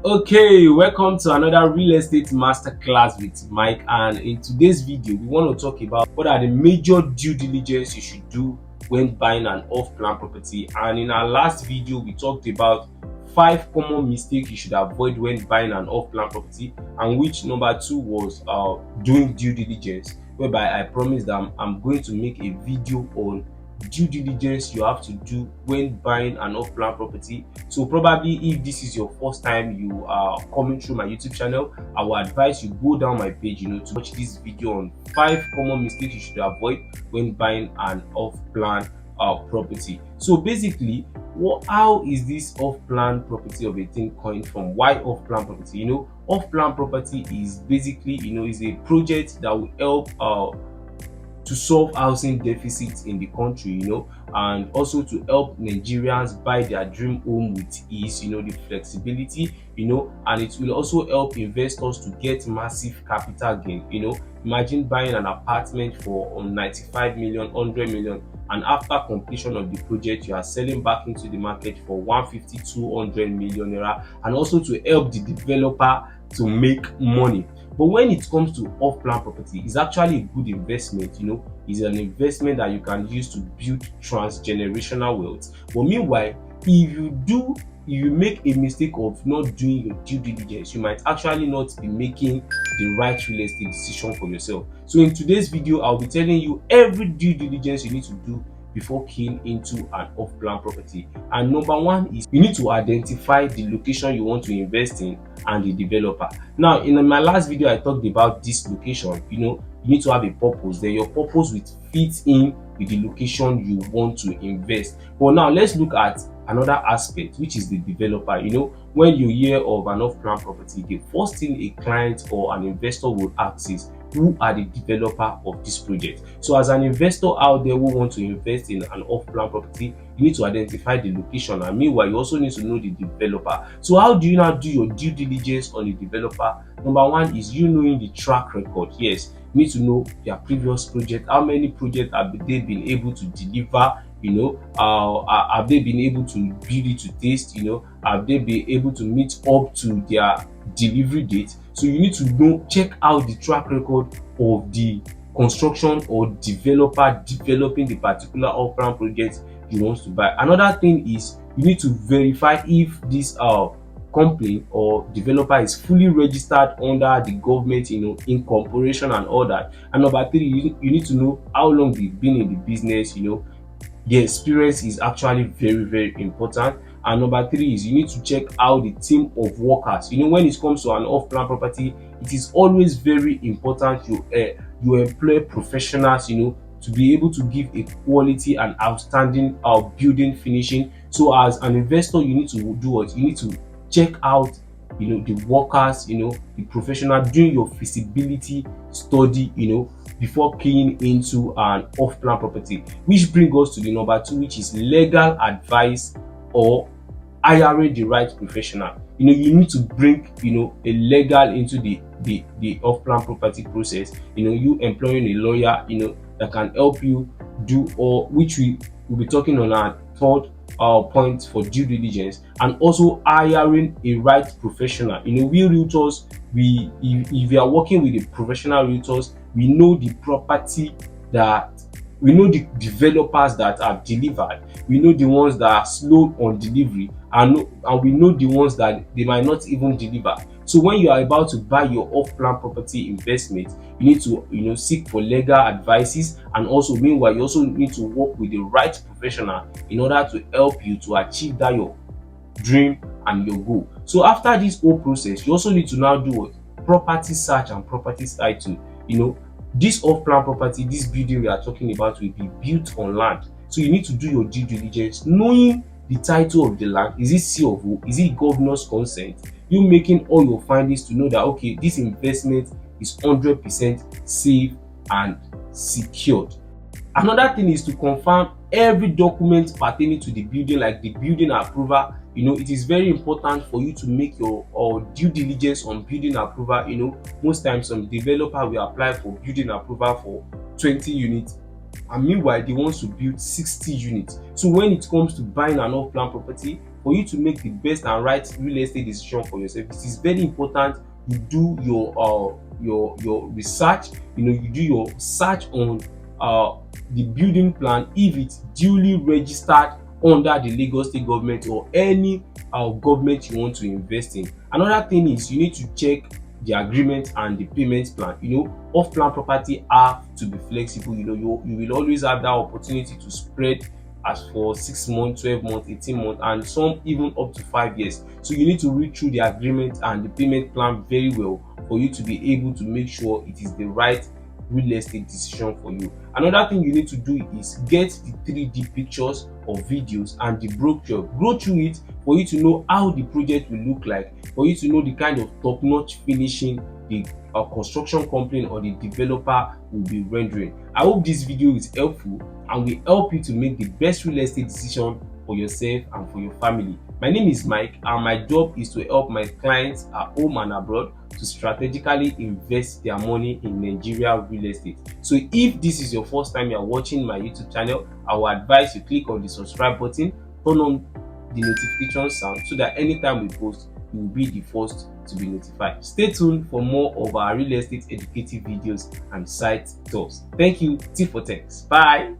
Okay, welcome to another real estate masterclass with Mike. And in today's video, we want to talk about what are the major due diligence you should do when buying an off-plan property. And in our last video, we talked about 5 common mistakes you should avoid when buying an off-plan property, and which number 2 was doing due diligence. Whereby I promised that I'm going to make a video on due diligence you have to do when buying an off-plan property. So probably if this is your first time you are coming through my YouTube channel, I will advise you go down my page, to watch this video on 5 common mistakes you should avoid when buying an off-plan property. So basically, how is this off-plan property of a thing coming from? Why off-plan property? Off-plan property is basically, is a project that will help to solve housing deficits in the country, and also to help Nigerians buy their dream home with ease, the flexibility, and it will also help investors to get massive capital gain. Imagine buying an apartment for 95 million, 100 million, and after completion of the project, you are selling back into the market for 150, 200 million naira, and also to help the developer to make money. But when it comes to off-plan property, it's actually a good investment. It's an investment that you can use to build transgenerational wealth. But meanwhile, if you make a mistake of not doing your due diligence, you might actually not be making the right real estate decision for yourself. So in today's video, I'll be telling you every due diligence you need to do before keying into an off-plan property. And number 1 is you need to identify the location you want to invest in and the developer. Now, in my last video, I talked about this location. You need to have a purpose. Then your purpose will fit in with the location you want to invest. But now let's look at another aspect, which is the developer. When you hear of an off-plan property, the first thing a client or an investor would ask is, who are the developer of this project? So as an investor out there who want to invest in an off-plan property, you need to identify the location, and meanwhile you also need to know the developer. So how do you now do your due diligence on the developer? Number 1 is you knowing the track record. Yes, you need to know their previous project. How many projects have they been able to deliver? Have they been able to build it to taste? Have they been able to meet up to their delivery date? So you need to check out the track record of the construction or developer developing the particular off-plan project you want to buy. Another thing is you need to verify if this company or developer is fully registered under the government, in corporation and all that. And number 3, you need to know how long they've been in the business. The experience is actually very, very important. And number 3 is you need to check out the team of workers. When it comes to an off-plan property, it is always very important you employ professionals, to be able to give a quality and outstanding building finishing. So as an investor, you need to do what? You need to check out the workers, the professional, doing your feasibility study, before keying into an off-plan property. Which brings us to the number 2, which is legal advice or hiring the right professional. You need to bring a legal into the off-plan property process. You employing a lawyer that can help you do, or which we will be talking on our third point for due diligence. And also hiring a right professional. We realtors, if we are working with the professional realtors, we know the property that we know the developers that have delivered, we know the ones that are slow on delivery, and we know the ones that they might not even deliver. So when you are about to buy your off-plan property investment, you need to seek for legal advices, and also meanwhile you also need to work with the right professional in order to help you to achieve that your dream and your goal. So after this whole process, you also need to now do what? Property search and property title. This off-plan property, this building we are talking about, will be built on land. So you need to do your due diligence, knowing the title of the land. Is it C of O? Is it governor's consent? You making all your findings to know that, okay, this investment is 100% safe and secured. Another thing is to confirm every document pertaining to the building, like the building approval. It is very important for you to make your due diligence on building approval. Most times some developer will apply for building approval for 20 units, and meanwhile they want to build 60 units. So when it comes to buying an off-plan property, for you to make the best and right real estate decision for yourself, it is very important you do your research. You do your search on the building plan, if it's duly registered under the Lagos State government or any government you want to invest in. Another thing is you need to check the agreement and the payment plan. Off-plan property have to be flexible. You will always have that opportunity to spread as for 6 months, 12 months, 18 months, and some even up to 5 years. So you need to read through the agreement and the payment plan very well for you to be able to make sure it is the right real estate decision for you. Another thing you need to do is get the 3D pictures or videos and the brochure. Go through it for you to know how the project will look like, for you to know the kind of top-notch finishing the construction company or the developer will be rendering. I hope this video is helpful and will help you to make the best real estate decision for yourself and for your family. My name is Mike, and my job is to help my clients at home and abroad to strategically invest their money in Nigeria real estate. So if this is your first time you are watching my YouTube channel, I will advise you click on the subscribe button, turn on the notification sound so that anytime we post, you will be the first to be notified. Stay tuned for more of our real estate educative videos and site tours. Thank you. Tip for thanks. Bye.